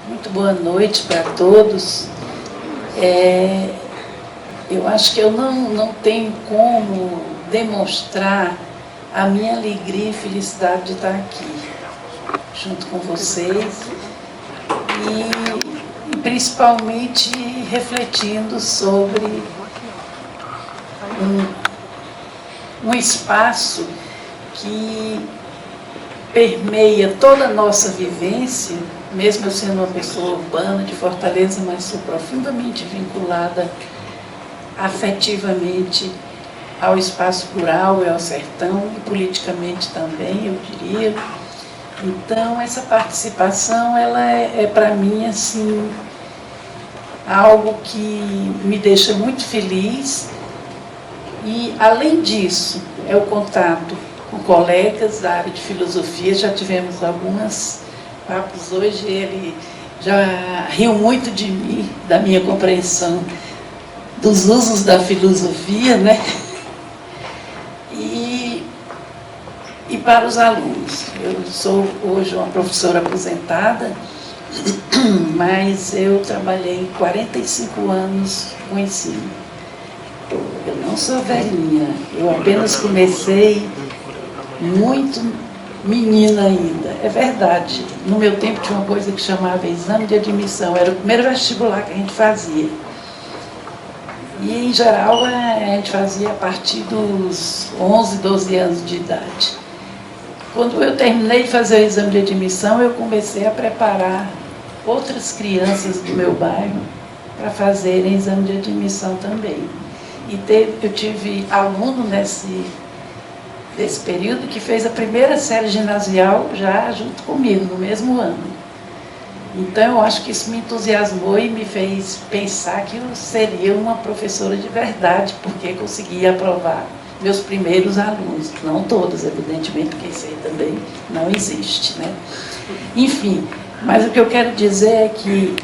Muito boa noite para todos. Eu acho que eu não tenho como demonstrar a minha alegria e felicidade de estar aqui, junto com vocês, e principalmente refletindo sobre um espaço que permeia toda a nossa vivência, mesmo eu sendo uma pessoa urbana de Fortaleza, mas sou profundamente vinculada afetivamente ao espaço rural e ao sertão, e politicamente também, eu diria. Então, essa participação, ela é para mim, assim, algo que me deixa muito feliz. E, além disso, é o contato com colegas da área de filosofia. Já tivemos alguns papos hoje, ele já riu muito de mim, da minha compreensão dos usos da filosofia, né? E para os alunos. Eu sou hoje uma professora aposentada, mas eu trabalhei 45 anos com ensino. Eu não sou velhinha, eu apenas comecei muito menina ainda. É verdade, no meu tempo tinha uma coisa que chamava exame de admissão, era o primeiro vestibular que a gente fazia. E, em geral, a gente fazia a partir dos 11, 12 anos de idade. Quando eu terminei de fazer o exame de admissão, eu comecei a preparar outras crianças do meu bairro para fazerem exame de admissão também. E eu tive aluno nesse período que fez a primeira série ginasial já junto comigo, no mesmo ano. Então, eu acho que isso me entusiasmou e me fez pensar que eu seria uma professora de verdade, porque conseguia aprovar meus primeiros alunos. Não todos, evidentemente, porque isso aí também não existe, né? Enfim, mas o que eu quero dizer é que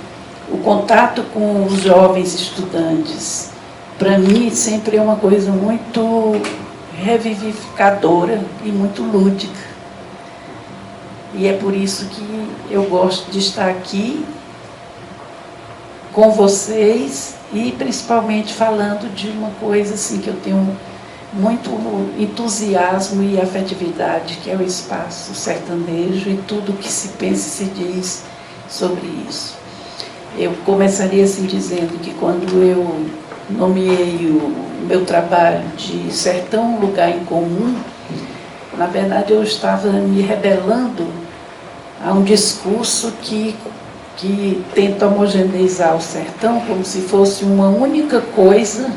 o contato com os jovens estudantes, para mim, sempre é uma coisa muito revivificadora e muito lúdica. E é por isso que eu gosto de estar aqui com vocês e principalmente falando de uma coisa assim que eu tenho muito entusiasmo e afetividade, que é o espaço sertanejo e tudo que se pensa e se diz sobre isso. Eu começaria assim dizendo que quando eu nomeei o meu trabalho de Sertão, um lugar em comum, na verdade eu estava me rebelando a um discurso que tenta homogeneizar o sertão como se fosse uma única coisa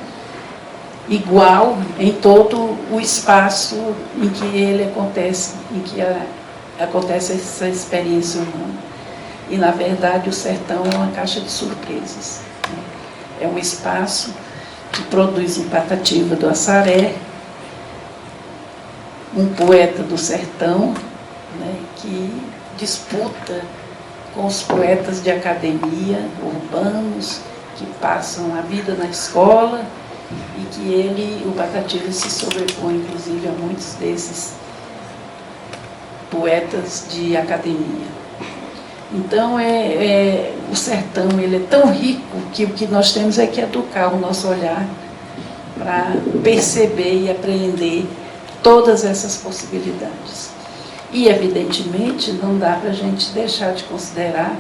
igual em todo o espaço em que ele acontece, em que acontece essa experiência humana. E, na verdade, o sertão é uma caixa de surpresas, né? É um espaço que produz um Patativa do Assaré, um poeta do sertão, né, que disputa com os poetas de academia urbanos que passam a vida na escola e que o Patativa se sobrepõe, inclusive, a muitos desses poetas de academia. Então, o sertão ele é tão rico que o que nós temos é que educar o nosso olhar para perceber e apreender todas essas possibilidades. E, evidentemente, não dá para a gente deixar de considerar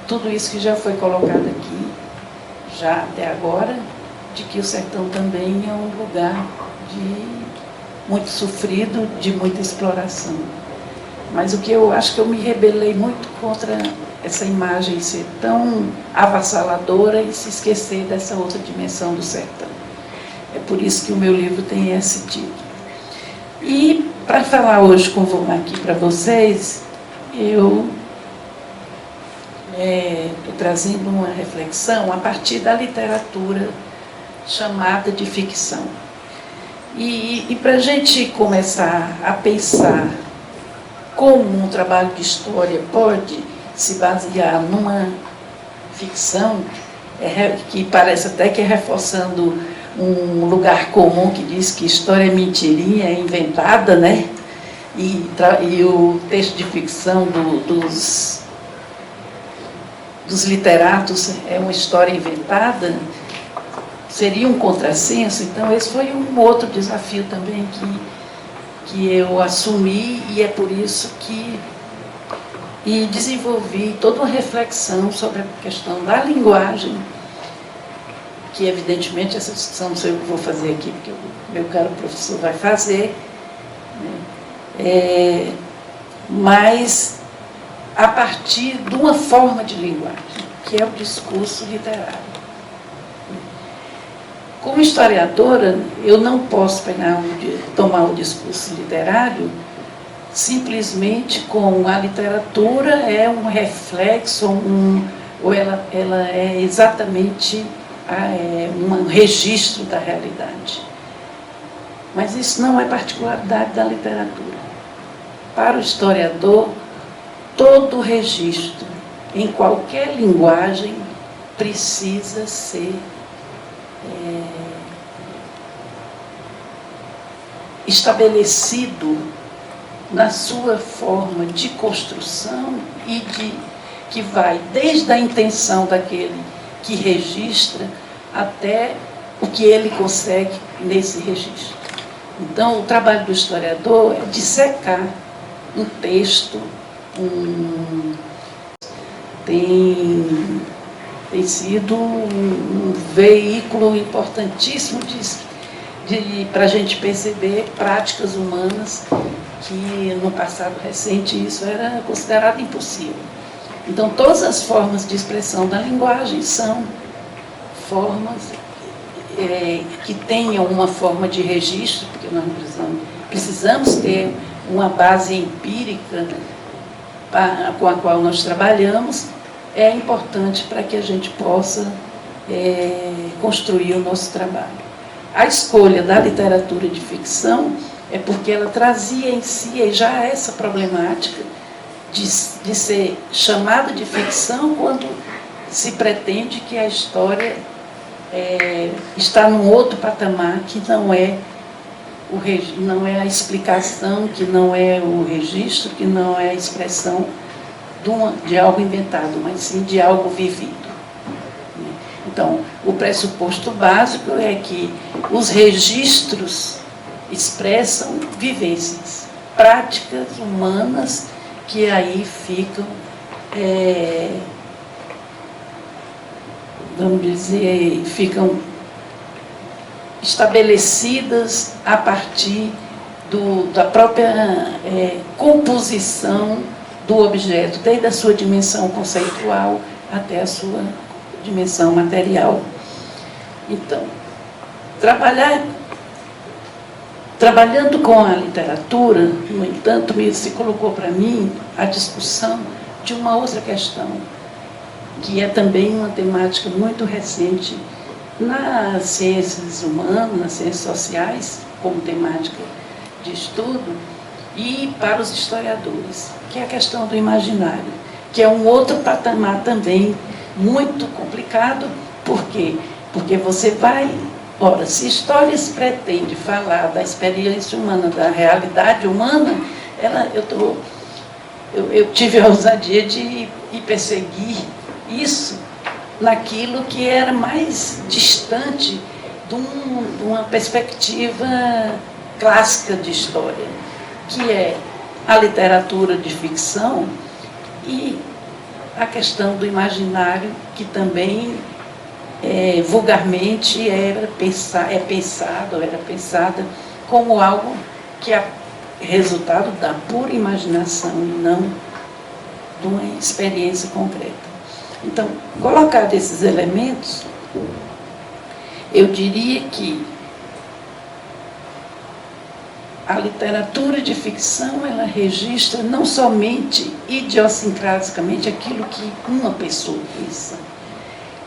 tudo isso que já foi colocado aqui, já até agora, de que o sertão também é um lugar muito sofrido, de muita exploração. Mas o que eu acho que eu me rebelei muito contra essa imagem ser tão avassaladora e se esquecer dessa outra dimensão do sertão. É por isso que o meu livro tem esse título. E, para falar hoje aqui para vocês, eu estou trazendo uma reflexão a partir da literatura chamada de ficção. E para a gente começar a pensar como um trabalho de história pode se basear numa ficção, que parece até que é reforçando um lugar comum que diz que história é mentirinha, é inventada, né? E o texto de ficção dos literatos é uma história inventada, seria um contrassenso. Então esse foi um outro desafio também que eu assumi, e é por isso que desenvolvi toda uma reflexão sobre a questão da linguagem, que evidentemente essa discussão não sei o que vou fazer aqui, porque o meu caro professor vai fazer, né? Mas a partir de uma forma de linguagem, que é o discurso literário. Como historiadora, eu não posso tomar o discurso literário simplesmente como a literatura é um reflexo, ou ela é exatamente um registro da realidade. Mas isso não é particularidade da literatura. Para o historiador, todo registro, em qualquer linguagem, precisa ser estabelecido na sua forma de construção e que vai desde a intenção daquele que registra até o que ele consegue nesse registro. Então, o trabalho do historiador é dissecar um texto, tem sido um veículo importantíssimo para a gente perceber práticas humanas que no passado recente isso era considerado impossível. Então, todas as formas de expressão da linguagem são formas que tenham uma forma de registro, porque nós precisamos ter uma base empírica com a qual nós trabalhamos, é importante para que a gente possa construir o nosso trabalho. A escolha da literatura de ficção é porque ela trazia em si já essa problemática de ser chamada de ficção quando se pretende que a história está num outro patamar, que não é a explicação, que não é o registro, que não é a expressão de algo inventado, mas sim de algo vivido. Então, o pressuposto básico é que os registros expressam vivências, práticas humanas que aí ficam, vamos dizer, ficam estabelecidas a partir da própria composição do objeto, desde a sua dimensão conceitual até a sua dimensão material. Então, trabalhando com a literatura, no entanto, se colocou para mim a discussão de uma outra questão, que é também uma temática muito recente nas ciências humanas, nas ciências sociais, como temática de estudo, e para os historiadores, que é a questão do imaginário, que é um outro patamar também muito complicado. Por quê? Porque você vai... Ora, se histórias pretende falar da experiência humana, da realidade humana, eu tive a ousadia de ir perseguir isso naquilo que era mais distante de uma perspectiva clássica de história, que é a literatura de ficção e a questão do imaginário, que também vulgarmente era pensada como algo que é resultado da pura imaginação e não de uma experiência concreta. Então, colocar esses elementos, eu diria que a literatura de ficção, ela registra não somente idiosincraticamente aquilo que uma pessoa pensa.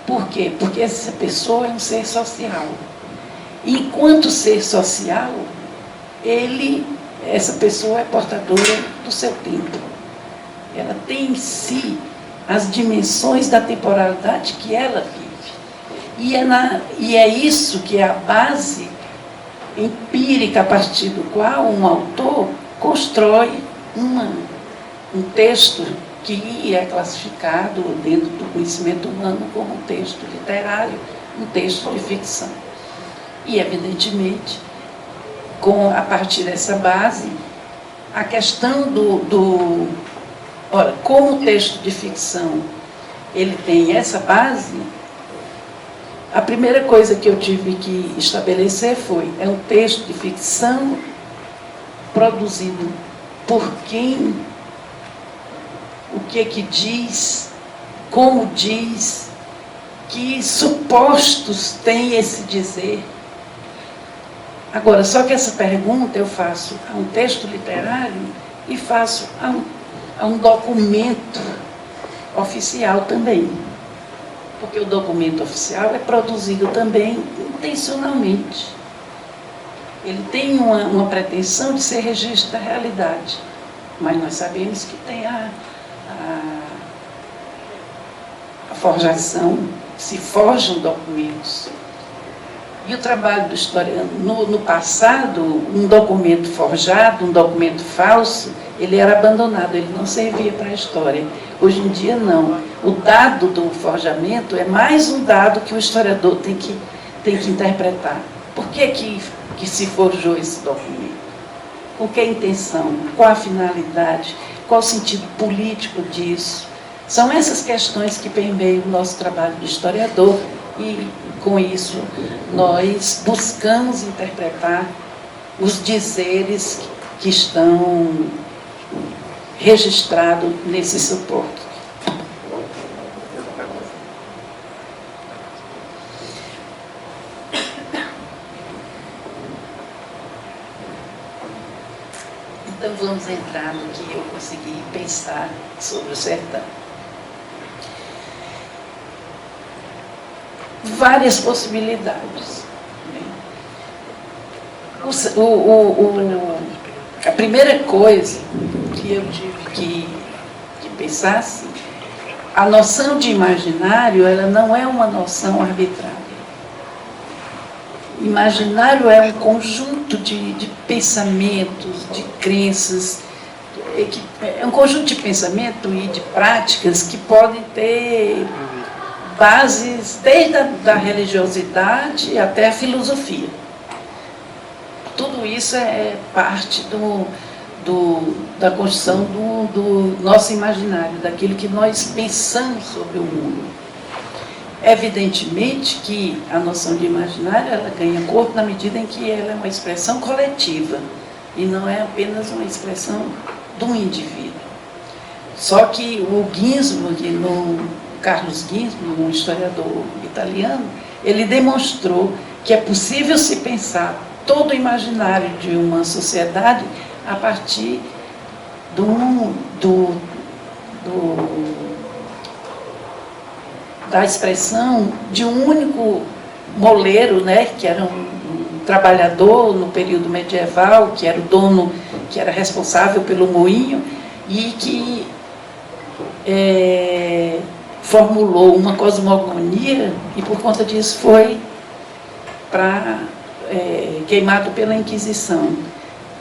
Por quê? Porque essa pessoa é um ser social. E, enquanto ser social, essa pessoa é portadora do seu tempo. Ela tem em si as dimensões da temporalidade que ela vive. E é isso que é a base empírica a partir do qual um autor constrói um texto que é classificado dentro do conhecimento humano como um texto literário, um texto de ficção. E, evidentemente, a partir dessa base, a questão ora, como o texto de ficção ele tem essa base, a primeira coisa que eu tive que estabelecer é um texto de ficção produzido por quem, o que diz, como diz, que supostos tem esse dizer. Agora, só que essa pergunta eu faço a um texto literário e faço a um documento oficial também. Porque o documento oficial é produzido também intencionalmente. Ele tem uma pretensão de ser registro da realidade, mas nós sabemos que tem a forjação, se forjam documentos. E o trabalho do historiador, no passado, um documento forjado, um documento falso, ele era abandonado, ele não servia para a história. Hoje em dia, não. O dado do forjamento é mais um dado que o historiador tem que interpretar. Por que se forjou esse documento? Com que intenção? Qual a finalidade? Qual o sentido político disso? São essas questões que permeiam o nosso trabalho de historiador e, com isso, nós buscamos interpretar os dizeres que estão registrados nesse suporte. Então vamos entrar no que eu consegui pensar sobre o sertão. Várias possibilidades. A primeira coisa que eu tive que pensar assim, a noção de imaginário, ela não é uma noção arbitrária. Imaginário é um conjunto de pensamentos, de crenças, é um conjunto de pensamento e de práticas que podem ter bases desde a religiosidade até a filosofia. Tudo isso é parte da construção do nosso imaginário, daquilo que nós pensamos sobre o mundo. Evidentemente que a noção de imaginário ela ganha corpo na medida em que ela é uma expressão coletiva e não é apenas uma expressão de um indivíduo. Só que o Ginsburg, Carlos Ginsburg, um historiador italiano, ele demonstrou que é possível se pensar todo o imaginário de uma sociedade a partir da expressão de um único moleiro, né, que era um trabalhador no período medieval, que era o dono, que era responsável pelo moinho e que formulou uma cosmogonia e por conta disso foi queimado pela Inquisição.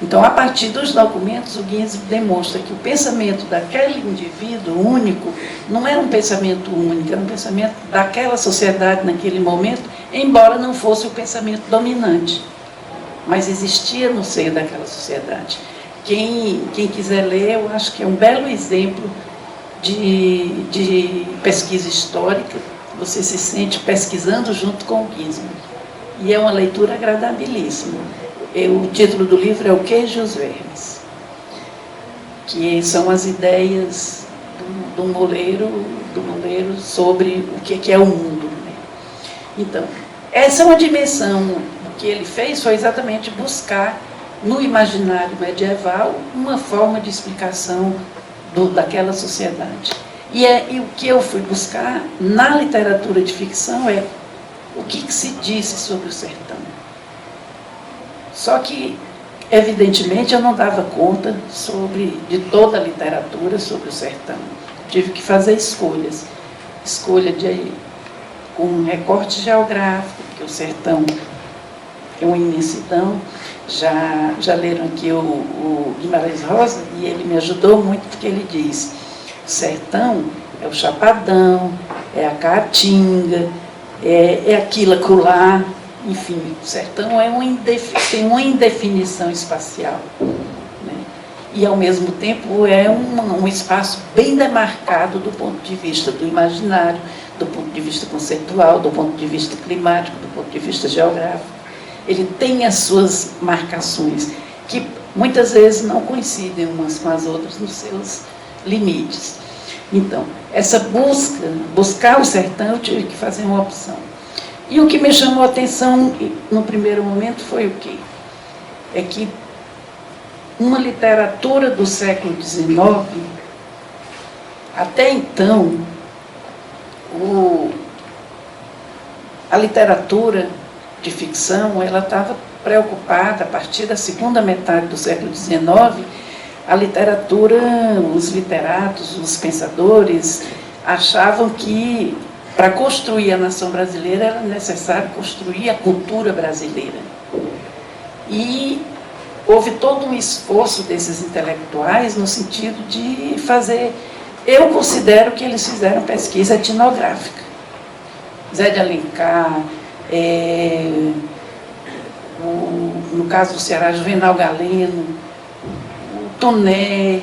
Então, a partir dos documentos, o Ginsburg demonstra que o pensamento daquele indivíduo único não era um pensamento único, era um pensamento daquela sociedade naquele momento, embora não fosse o pensamento dominante, mas existia no seio daquela sociedade. Quem quiser ler, eu acho que é um belo exemplo de pesquisa histórica, você se sente pesquisando junto com o Ginsburg. E é uma leitura agradabilíssima. O título do livro é O Queijo e os Vermes, que são as ideias do moleiro sobre o que é o mundo. Né? Então, essa é uma dimensão. O que ele fez foi exatamente buscar, no imaginário medieval, uma forma de explicação daquela sociedade. E o que eu fui buscar na literatura de ficção é o que se disse sobre o sertão. Só que, evidentemente, eu não dava conta de toda a literatura sobre o sertão. Tive que fazer escolhas. Escolha com um recorte geográfico, porque o sertão é uma imensidão. Já leram aqui o Guimarães Rosa, e ele me ajudou muito, porque ele diz: sertão é o chapadão, é a caatinga, é aquilo acolá, enfim, o sertão tem uma indefinição espacial, né? E, ao mesmo tempo, é um espaço bem demarcado do ponto de vista do imaginário, do ponto de vista conceitual, do ponto de vista climático, do ponto de vista geográfico. Ele tem as suas marcações, que muitas vezes não coincidem umas com as outras nos seus limites. Então, essa buscar o sertão, eu tive que fazer uma opção. E o que me chamou a atenção no primeiro momento foi o quê? É que uma literatura do século XIX, até então, a literatura de ficção, ela estava preocupada, a partir da segunda metade do século XIX, a literatura, os literatos, os pensadores, achavam que, para construir a nação brasileira, era necessário construir a cultura brasileira. E houve todo um esforço desses intelectuais no sentido de fazer... Eu considero que eles fizeram pesquisa etnográfica. Zé de Alencar, no caso do Ceará, Juvenal Galeno, o Toné,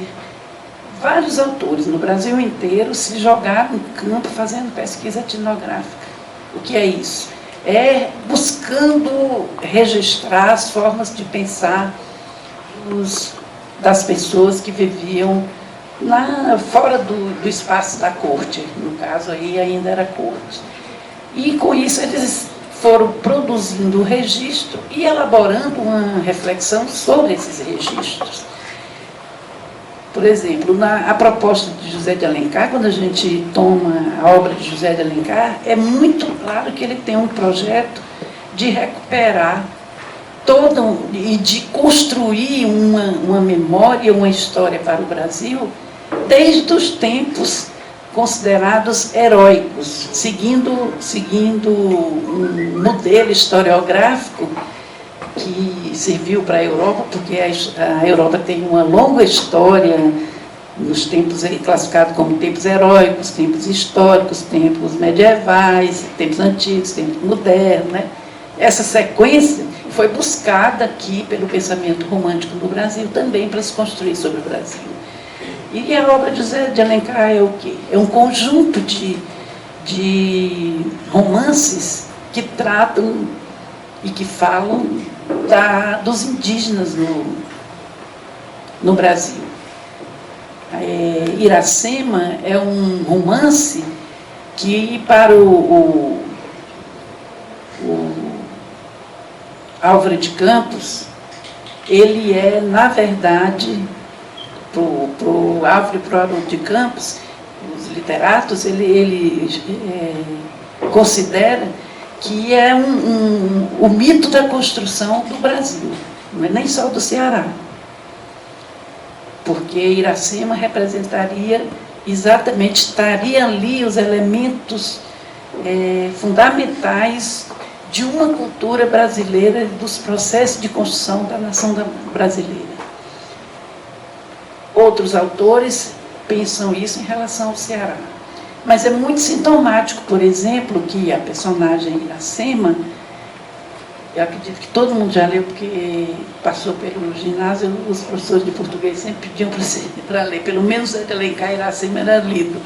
vários autores no Brasil inteiro se jogaram no campo fazendo pesquisa etnográfica. O que é isso? É buscando registrar as formas de pensar das pessoas que viviam fora do espaço da corte. No caso, aí ainda era corte. E, com isso, eles foram produzindo o registro e elaborando uma reflexão sobre esses registros. Por exemplo, a proposta de José de Alencar, quando a gente toma a obra de José de Alencar, é muito claro que ele tem um projeto de recuperar e de construir uma memória, uma história para o Brasil, desde os tempos considerados heróicos, seguindo um modelo historiográfico que serviu para a Europa, porque a Europa tem uma longa história nos tempos classificados como tempos heróicos, tempos históricos, tempos medievais, tempos antigos, tempos modernos, né? Essa sequência foi buscada aqui pelo pensamento romântico no Brasil também para se construir sobre o Brasil. E a obra de José de Alencar é o quê? É um conjunto de romances que tratam e que falam dos indígenas no Brasil. Iracema é um romance que, para o Álvaro de Campos, ele é, na verdade, para o Álvaro e para o Haroldo de Campos, os literatos, ele considera que é o mito da construção do Brasil, não é nem só do Ceará. Porque Iracema representaria exatamente, estaria ali os elementos fundamentais de uma cultura brasileira, dos processos de construção da nação brasileira. Outros autores pensam isso em relação ao Ceará. Mas é muito sintomático, por exemplo, que a personagem Iracema, eu acredito que todo mundo já leu, porque passou pelo ginásio, os professores de português sempre pediam para ler, pelo menos Zé de Alencar e Iracema era lido.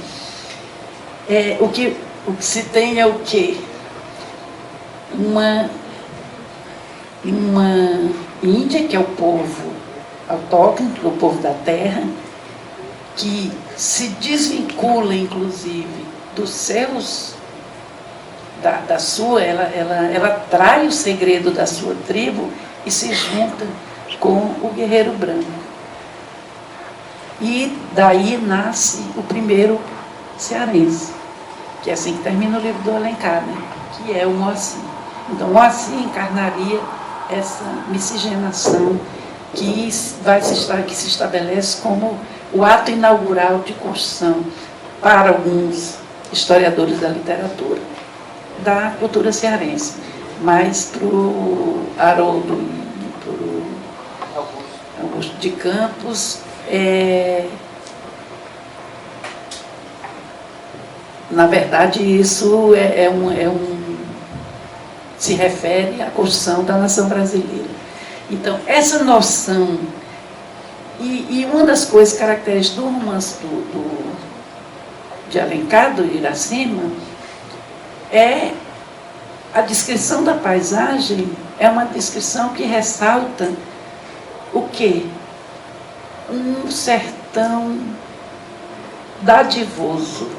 O que se tem é o quê? Uma Índia, que é o povo autóctone, o povo da terra, que se desvincula, inclusive, dos seus, da sua, ela trai o segredo da sua tribo e se junta com o guerreiro branco. E daí nasce o primeiro cearense, que é assim que termina o livro do Alencar, né? Que é o Moacir. Então, Moacir encarnaria essa miscigenação que se estabelece como o ato inaugural de construção, para alguns historiadores da literatura, da cultura cearense. Mas para o Haroldo e para o Augusto de Campos, Na verdade, isso se refere à construção da nação brasileira. Então, essa noção, e uma das coisas características do romance de Alencar, do Iracema, é a descrição da paisagem, é uma descrição que ressalta o quê? Um sertão dadivoso,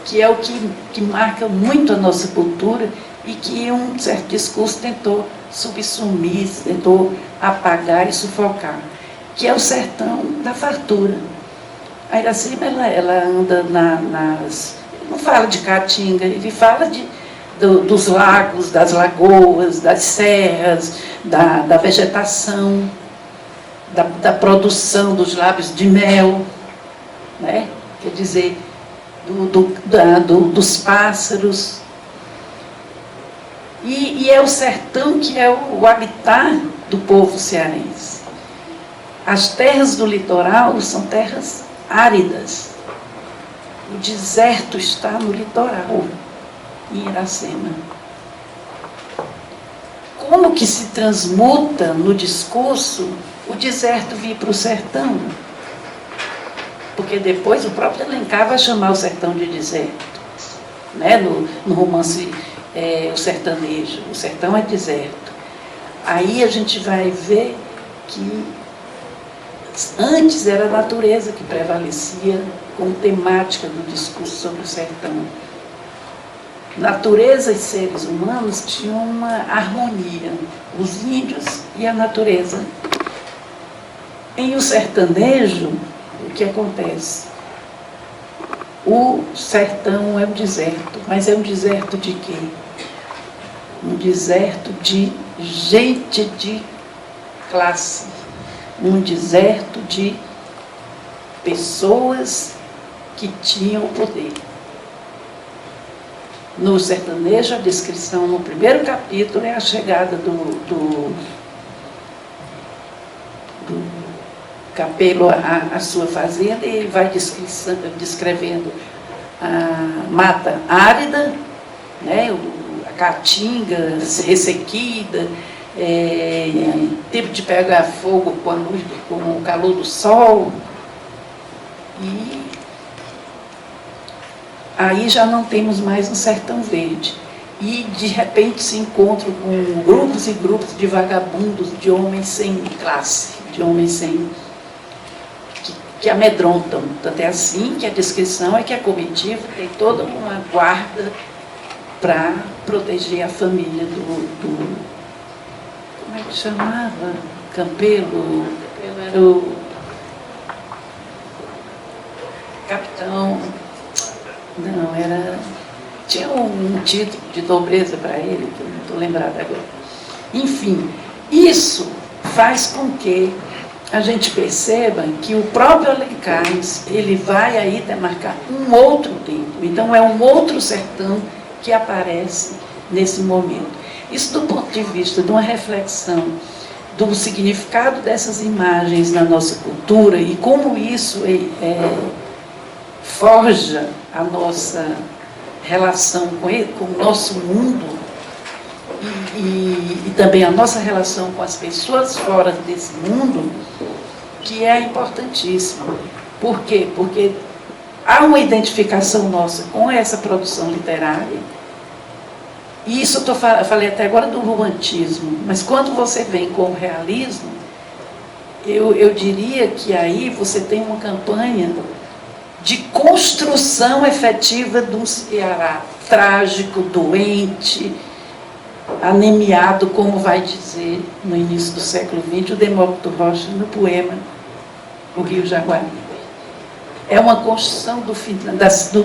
que é o que marca muito a nossa cultura e que um certo discurso tentou subsumir, tentou apagar e sufocar, que é o sertão da fartura. A Iracema, ela anda não fala de caatinga, ele fala dos lagos, das lagoas, das serras, da vegetação, da produção dos lábios de mel, né? Quer dizer, dos pássaros. E é o sertão que é o habitat do povo cearense. As terras do litoral são terras áridas. O deserto está no litoral, em Iracema. Como que se transmuta no discurso o deserto vir para o sertão? Porque depois o próprio Alencar vai chamar o sertão de deserto, né? No romance O Sertanejo, o sertão é deserto. Aí a gente vai ver que antes era a natureza que prevalecia como temática do discurso sobre o sertão. Natureza e seres humanos tinham uma harmonia, os índios e a natureza. Em O Sertanejo, o que acontece? O sertão é um deserto, mas é um deserto de quê? Um deserto de gente de classe, um deserto de pessoas que tinham o poder. No Sertanejo, a descrição no primeiro capítulo é a chegada do Capelo à sua fazenda, e ele vai descrevendo a mata árida, né, a caatinga ressequida, tempo de pegar fogo com o calor do sol. E aí já não temos mais um sertão verde. E, de repente, se encontram com grupos e grupos de vagabundos, de homens sem classe, de homens que amedrontam. Tanto é assim que a descrição é que a comitiva tem toda uma guarda para proteger a família do como é que chamava? Campelo era o capitão. Não, tinha um título de nobreza para ele, que eu não estou lembrada agora. Enfim, isso faz com que a gente perceba que o próprio Alencar, ele vai aí demarcar um outro tempo. Então, é um outro sertão que aparece nesse momento. Isso do ponto de vista de uma reflexão do significado dessas imagens na nossa cultura e como isso forja a nossa relação com o nosso mundo e também a nossa relação com as pessoas fora desse mundo, que é importantíssimo. Por quê? Porque há uma identificação nossa com essa produção literária, e isso eu falei até agora do romantismo, mas quando você vem com o realismo, eu diria que aí você tem uma campanha de construção efetiva de um Ceará trágico, doente, anemiado, como vai dizer no início do século XX o Demócrito Rocha no poema O Rio Jaguaribe. É uma construção do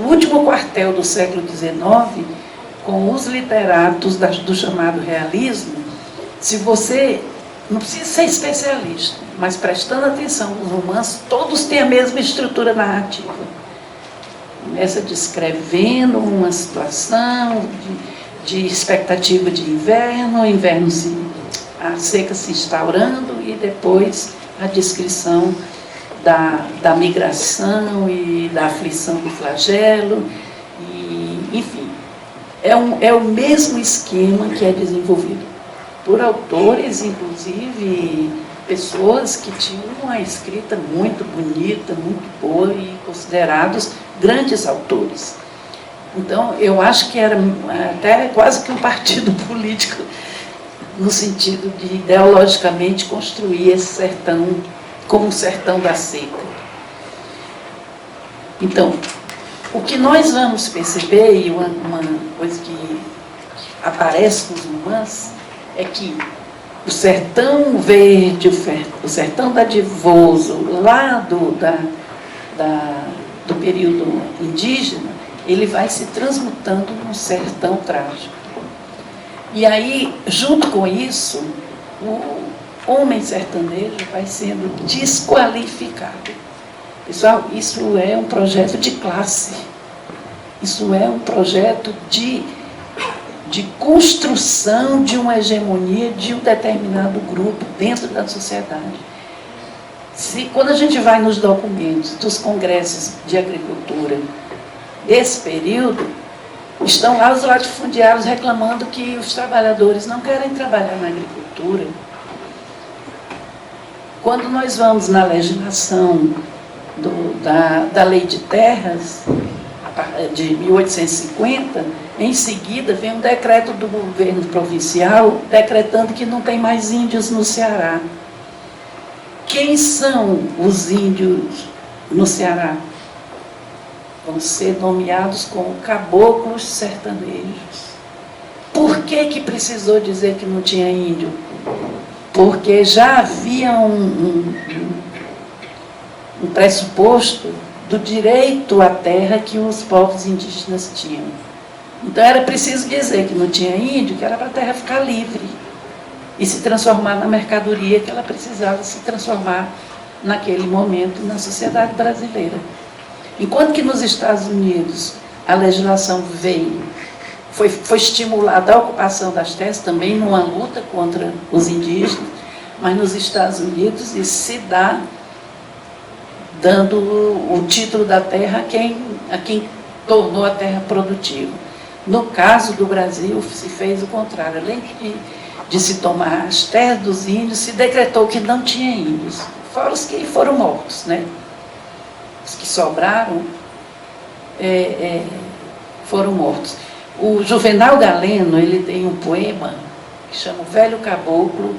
último quartel do século XIX, com os literatos do chamado realismo. Se você não precisa ser especialista, mas prestando atenção nos romances, todos têm a mesma estrutura narrativa. Começa descrevendo uma situação de expectativa de inverno, a seca se instaurando, e depois a descrição da migração e da aflição do flagelo, enfim, é o mesmo esquema que é desenvolvido por autores, inclusive pessoas que tinham uma escrita muito bonita, muito boa e considerados grandes autores. Então, eu acho que era até quase que um partido político, no sentido de ideologicamente construir esse sertão como o sertão da seca. Então, o que nós vamos perceber, e uma coisa que aparece nos romances, é que o sertão verde, o sertão dadivoso, lá do período indígena, ele vai se transmutando num sertão trágico. E aí, junto com isso, o homem sertanejo vai sendo desqualificado. Pessoal, isso é um projeto de classe. Isso é um projeto de construção de uma hegemonia de um determinado grupo dentro da sociedade. Quando a gente vai nos documentos dos congressos de agricultura desse período, estão lá os latifundiários reclamando que os trabalhadores não querem trabalhar na agricultura. Quando nós vamos na legislação da Lei de Terras, de 1850, em seguida vem um decreto do governo provincial decretando que não tem mais índios no Ceará. Quem são os índios no Ceará? Vão ser nomeados como caboclos sertanejos. Por que precisou dizer que não tinha índio? Porque já havia um pressuposto do direito à terra que os povos indígenas tinham. Então era preciso dizer que não tinha índio, que era para a terra ficar livre e se transformar na mercadoria que ela precisava se transformar naquele momento na sociedade brasileira. Enquanto que nos Estados Unidos a legislação foi estimulada a ocupação das terras, também numa luta contra os indígenas, mas nos Estados Unidos isso se dá dando o título da terra a quem tornou a terra produtiva. No caso do Brasil, se fez o contrário. Além de se tomar as terras dos índios, se decretou que não tinha índios, fora os que foram mortos, né? Os que sobraram foram mortos. O Juvenal Galeno, ele tem um poema que chama O Velho Caboclo,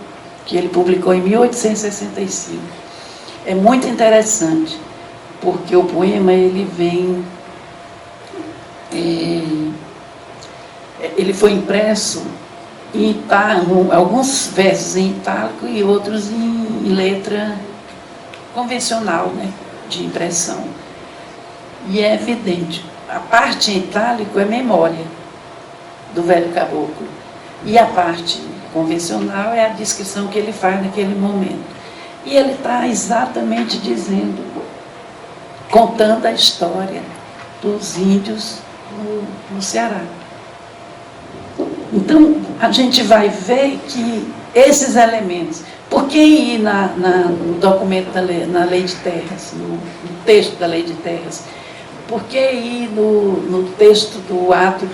que ele publicou em 1865. É muito interessante, porque o poema ele vem... ele foi impresso em itálico, alguns versos em itálico e outros em letra convencional, né, de impressão. E é evidente, a parte em itálico é memória do velho caboclo, e a parte convencional é a descrição que ele faz naquele momento. E ele está exatamente dizendo, contando a história dos índios no Ceará. Então, a gente vai ver que esses elementos... Por que ir no documento na Lei de Terras, no texto da Lei de Terras? Por que ir no texto do ato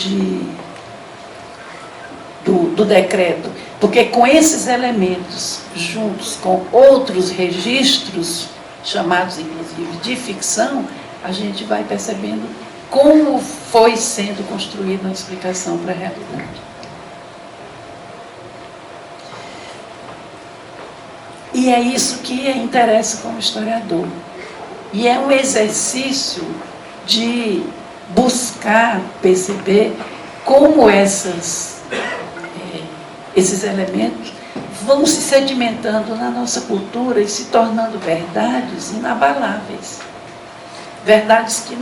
do decreto? Porque com esses elementos, juntos com outros registros, chamados inclusive de ficção, a gente vai percebendo como foi sendo construída uma explicação para a realidade. E é isso que interessa como historiador. E é um exercício de buscar perceber como esses elementos vão se sedimentando na nossa cultura e se tornando verdades inabaláveis. Verdades que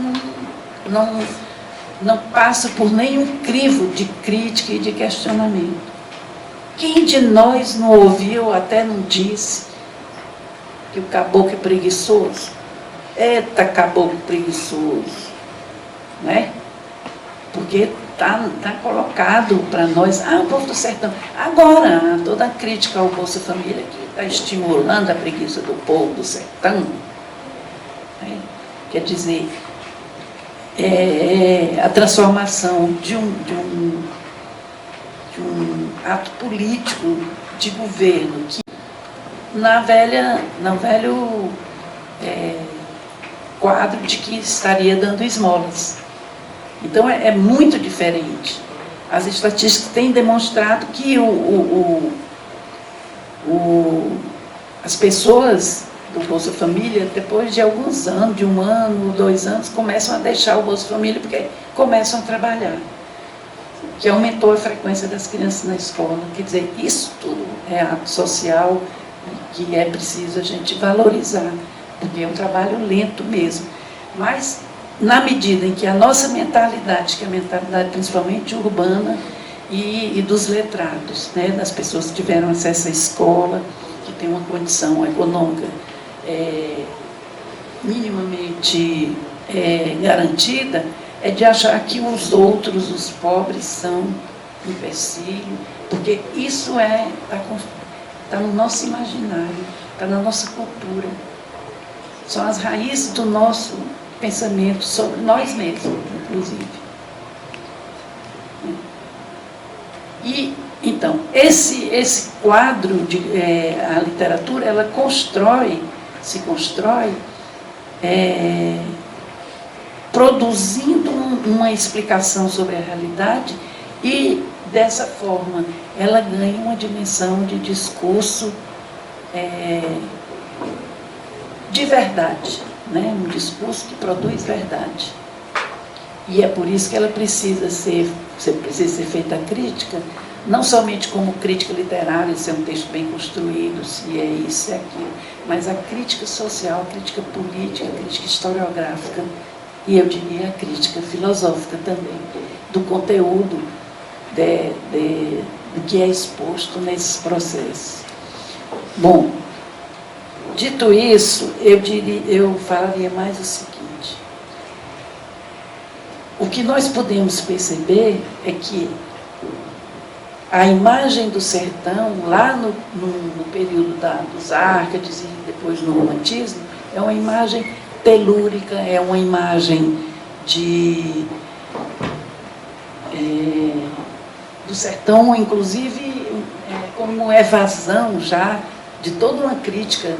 não passam por nenhum crivo de crítica e de questionamento. Quem de nós não ouviu, até não disse, que o caboclo é preguiçoso? Eita, caboclo preguiçoso, né? Porque está colocado para nós, o povo do sertão. Agora, toda a crítica ao Bolsa Família que está estimulando a preguiça do povo do sertão, né? Quer dizer, a transformação de um ato político de governo, que no velho quadro de que estaria dando esmolas. Então é muito diferente. As estatísticas têm demonstrado que as pessoas do Bolsa Família, depois de alguns anos, de 1 ano, 2 anos, começam a deixar o Bolsa Família porque começam a trabalhar, que aumentou a frequência das crianças na escola. Quer dizer, isso tudo é ato social que é preciso a gente valorizar, porque é um trabalho lento mesmo. Mas, na medida em que a nossa mentalidade, que é a mentalidade principalmente urbana e dos letrados, né, das pessoas que tiveram acesso à escola, que têm uma condição econômica minimamente garantida, é de achar que os outros, os pobres, são um empecilho, porque isso está no nosso imaginário, está na nossa cultura. São as raízes do nosso pensamento sobre nós mesmos, inclusive. E, então, esse quadro, a literatura, ela se constrói produzindo uma explicação sobre a realidade e, dessa forma, ela ganha uma dimensão de discurso de verdade, né? Um discurso que produz verdade. E é por isso que ela precisa ser feita a crítica, não somente como crítica literária, se é um texto bem construído, se é isso, se é aquilo, mas a crítica social, a crítica política, a crítica historiográfica, e eu diria a crítica filosófica também, do conteúdo do que é exposto nesses processos. Bom, dito isso, eu falaria mais o seguinte: o que nós podemos perceber é que a imagem do sertão, lá no período dos Árcades e depois no romantismo, é uma imagem telúrica, é uma imagem do sertão, inclusive como evasão já de toda uma crítica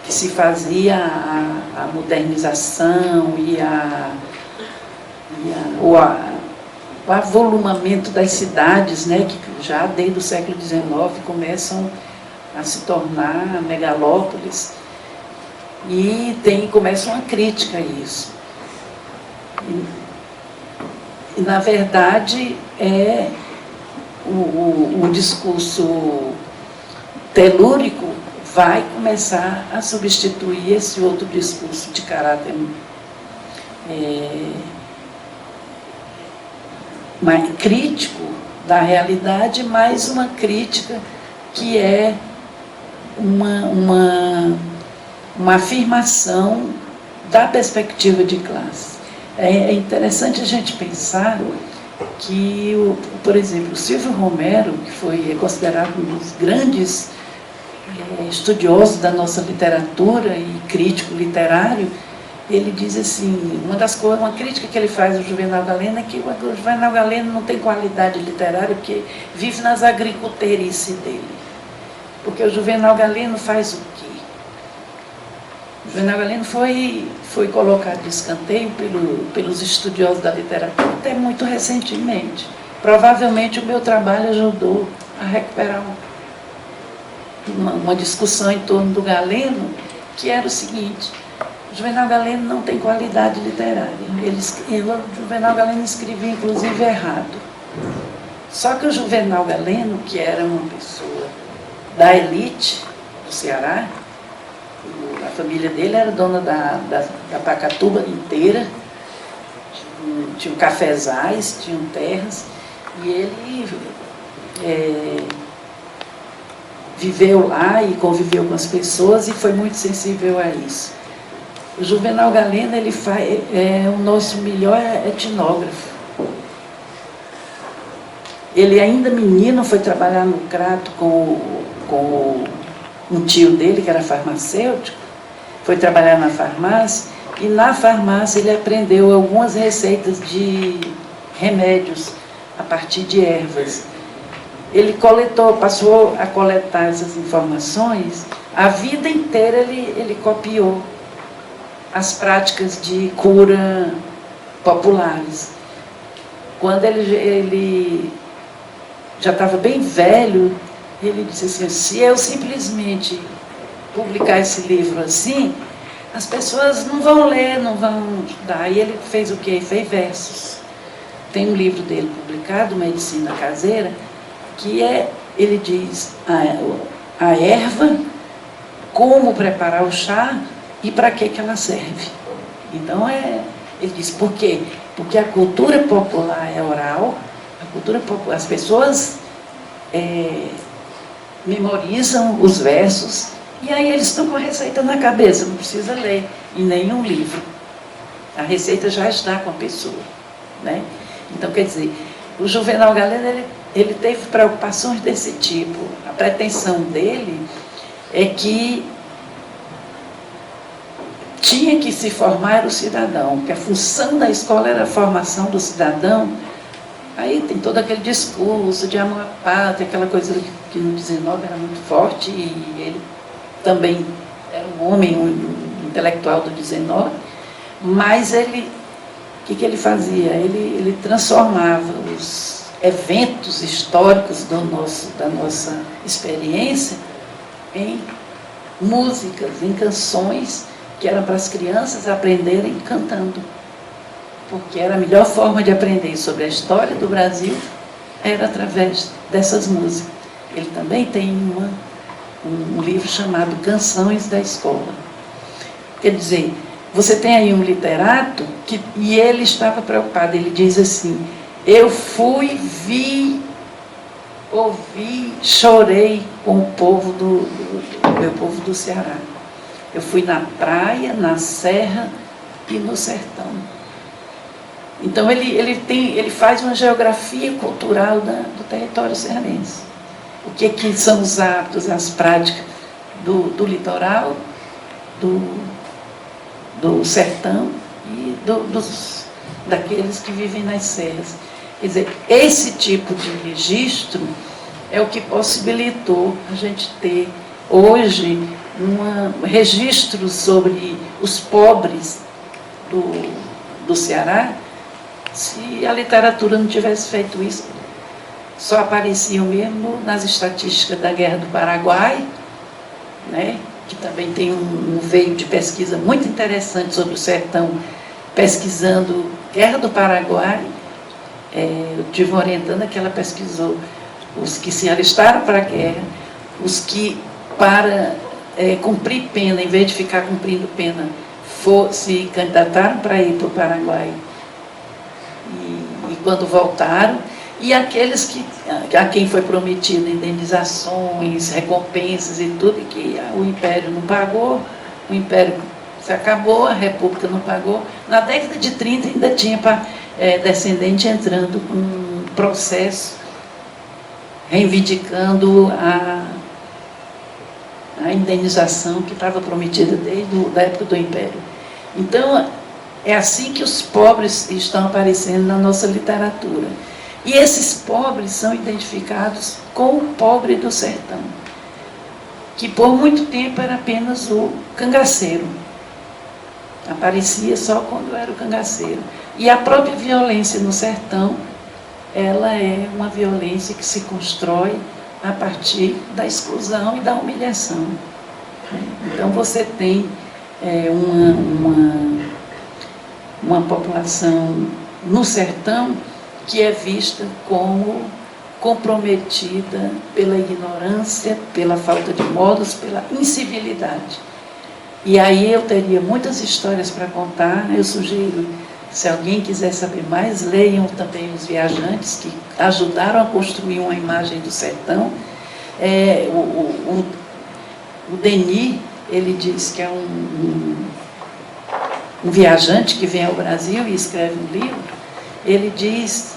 que se fazia à modernização e o avolumamento das cidades, né, que já desde o século XIX começam a se tornar megalópolis, e começa uma crítica a isso. E na verdade, o discurso telúrico vai começar a substituir esse outro discurso de caráter mais crítico da realidade, mais uma crítica que é uma afirmação da perspectiva de classe. É interessante a gente pensar que, por exemplo, o Silvio Romero, que é considerado um dos grandes estudiosos da nossa literatura e crítico literário, ele diz assim, uma crítica que ele faz ao Juvenal Galeno é que o Juvenal Galeno não tem qualidade literária porque vive nas agriculterices dele. Porque o Juvenal Galeno faz o quê? O Juvenal Galeno foi colocado de escanteio pelos estudiosos da literatura até muito recentemente. Provavelmente o meu trabalho ajudou a recuperar uma discussão em torno do Galeno, que era o seguinte: o Juvenal Galeno não tem qualidade literária. O Juvenal Galeno escrevia, inclusive, errado. Só que o Juvenal Galeno, que era uma pessoa da elite do Ceará, a família dele era dona da Pacatuba inteira, tinha cafezais, tinham terras, e ele viveu lá e conviveu com as pessoas e foi muito sensível a isso. O Juvenal Galeno é o nosso melhor etnógrafo. Ele, ainda menino, foi trabalhar no Crato com um tio dele, que era farmacêutico, foi trabalhar na farmácia, e na farmácia ele aprendeu algumas receitas de remédios a partir de ervas. Ele passou a coletar essas informações, a vida inteira ele copiou as práticas de cura populares. Quando ele já estava bem velho, ele disse assim, se eu simplesmente publicar esse livro assim, as pessoas não vão ler, não vão estudar. Aí ele fez o quê? Fez versos. Tem um livro dele publicado, Medicina Caseira, que ele diz a erva, como preparar o chá e para que ela serve. Então, ele diz, por quê? Porque a cultura popular é oral, as pessoas memorizam os versos, e aí eles estão com a receita na cabeça, não precisa ler em nenhum livro. A receita já está com a pessoa, né? Então, quer dizer, o Juvenal Galeno, ele teve preocupações desse tipo. A pretensão dele é que tinha que se formar o cidadão, que a função da escola era a formação do cidadão. Aí tem todo aquele discurso de amor à pátria, aquela coisa que no 19 era muito forte, e ele também era um homem, um intelectual do 19, mas o que ele fazia? Ele transformava os eventos históricos da nossa experiência em músicas, em canções que eram para as crianças aprenderem cantando. Porque era a melhor forma de aprender sobre a história do Brasil, era através dessas músicas. Ele também tem um livro chamado Canções da Escola. Quer dizer, você tem aí um literato e ele estava preocupado. Ele diz assim, eu fui, vi, ouvi, chorei com o povo meu povo do Ceará. Eu fui na praia, na serra e no sertão. Então ele faz uma geografia cultural do território cearense. O que são os hábitos, as práticas do litoral, do sertão e daqueles que vivem nas serras. Quer dizer, esse tipo de registro é o que possibilitou a gente ter hoje um registro sobre os pobres do Ceará. Se a literatura não tivesse feito isso, só apareciam mesmo nas estatísticas da Guerra do Paraguai, né, que também tem um veio de pesquisa muito interessante sobre o sertão, pesquisando Guerra do Paraguai. Eu tive uma orientanda que ela pesquisou os que se alistaram para a guerra, os que, para cumprir pena, em vez de ficar cumprindo pena, se candidataram para ir para o Paraguai. E quando voltaram, e aqueles a quem foi prometido indenizações, recompensas e tudo, e que o Império não pagou, o Império se acabou, a República não pagou. Na década de 30 ainda tinha descendente entrando com um processo reivindicando a indenização que estava prometida desde a época do Império. Então, é assim que os pobres estão aparecendo na nossa literatura. E esses pobres são identificados com o pobre do sertão, que por muito tempo era apenas o cangaceiro. Aparecia só quando era o cangaceiro. E a própria violência no sertão, ela é uma violência que se constrói a partir da exclusão e da humilhação. Então você tem uma população no sertão que é vista como comprometida pela ignorância, pela falta de modos, pela incivilidade. E aí eu teria muitas histórias para contar. Eu sugiro, se alguém quiser saber mais, leiam também Os Viajantes, que ajudaram a construir uma imagem do sertão. O Denis, ele diz que é um viajante que vem ao Brasil e escreve um livro. Ele diz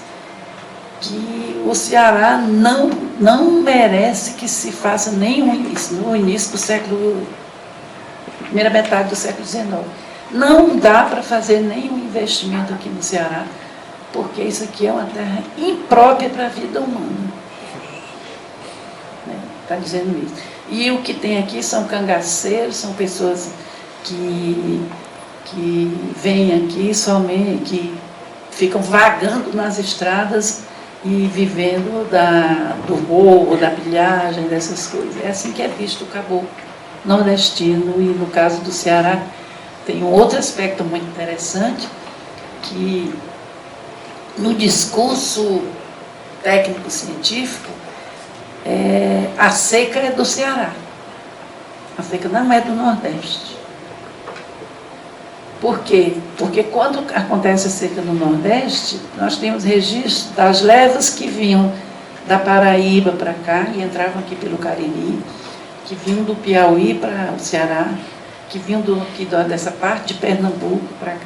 que o Ceará não merece que se faça no início do século, primeira metade do século XIX. Não dá para fazer nenhum investimento aqui no Ceará, porque isso aqui é uma terra imprópria para a vida humana. Está dizendo isso. E o que tem aqui são cangaceiros, são pessoas que vêm aqui somente, que ficam vagando nas estradas e vivendo do roubo, da pilhagem, dessas coisas. É assim que é visto o caboclo nordestino. E no caso do Ceará tem um outro aspecto muito interessante, que no discurso técnico-científico, a seca é do Ceará. A seca não é do Nordeste. Por quê? Porque quando acontece a seca no Nordeste, nós temos registro das levas que vinham da Paraíba para cá e entravam aqui pelo Cariri, que vinham do Piauí para o Ceará, que vinham dessa parte de Pernambuco para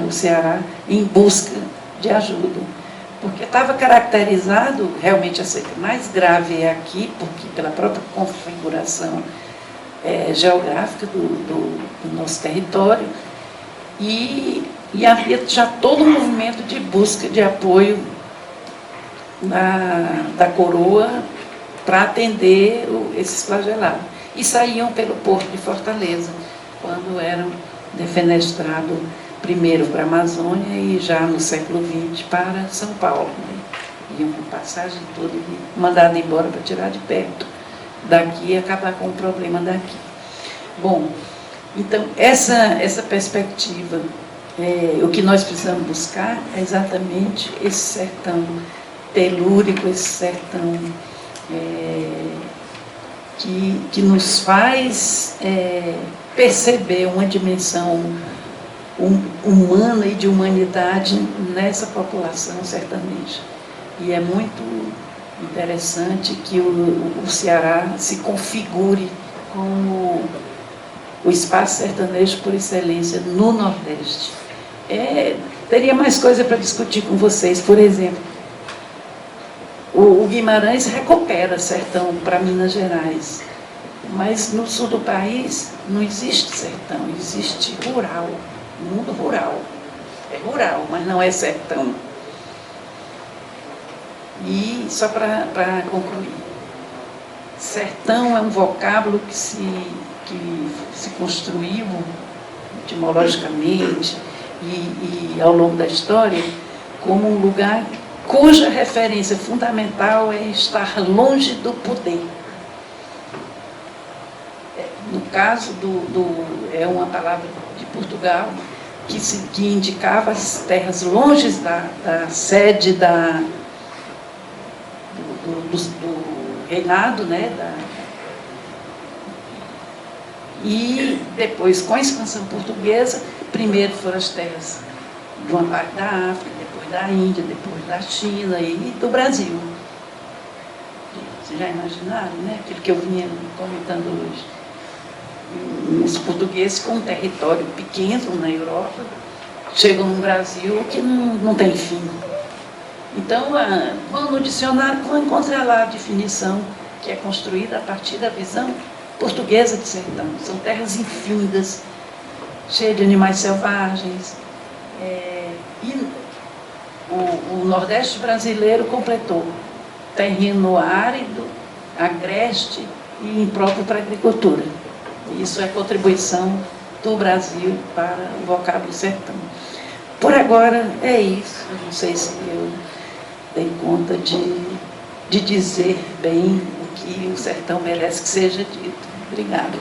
o Ceará, em busca de ajuda. Porque estava caracterizado, realmente a seca mais grave é aqui, porque pela própria configuração geográfica do nosso território, e havia já todo um movimento de busca de apoio da coroa para atender esses flagelados. E saíam pelo porto de Fortaleza, quando eram defenestrados primeiro para a Amazônia e já no século XX para São Paulo. Iam com passagem toda e mandados embora para tirar de perto daqui e acabar com o problema daqui. Bom, então essa perspectiva, o que nós precisamos buscar é exatamente esse sertão telúrico, esse sertão que nos faz perceber uma dimensão humana e de humanidade nessa população sertaneja. E é muito interessante que o Ceará se configure como o espaço sertanejo por excelência no Nordeste. Teria mais coisa para discutir com vocês. Por exemplo, o Guimarães recupera sertão para Minas Gerais, mas no sul do país não existe sertão, existe rural, mundo rural. É rural, mas não é sertão. E só para concluir, sertão é um vocábulo que se construiu etimologicamente e ao longo da história como um lugar cuja referência fundamental é estar longe do poder. No caso é uma palavra de Portugal que indicava as terras longe da sede do reinado, né? E depois, com a expansão portuguesa, primeiro foram as terras de uma parte da África, depois da Índia, depois da China e do Brasil. Vocês já imaginaram, né? Aquilo que eu vinha comentando hoje. Os portugueses, com um território pequeno na Europa, chegam no Brasil que não tem fim. Então, vão no dicionário, vão encontrar lá a definição que é construída a partir da visão portuguesa de sertão. São terras infindas, cheias de animais selvagens. E o Nordeste brasileiro completou terreno árido, agreste e impróprio para a agricultura. Isso é contribuição do Brasil para o vocábulo sertão. Por agora é isso. Eu não sei se eu dei conta de dizer bem o que o sertão merece que seja dito. Obrigada.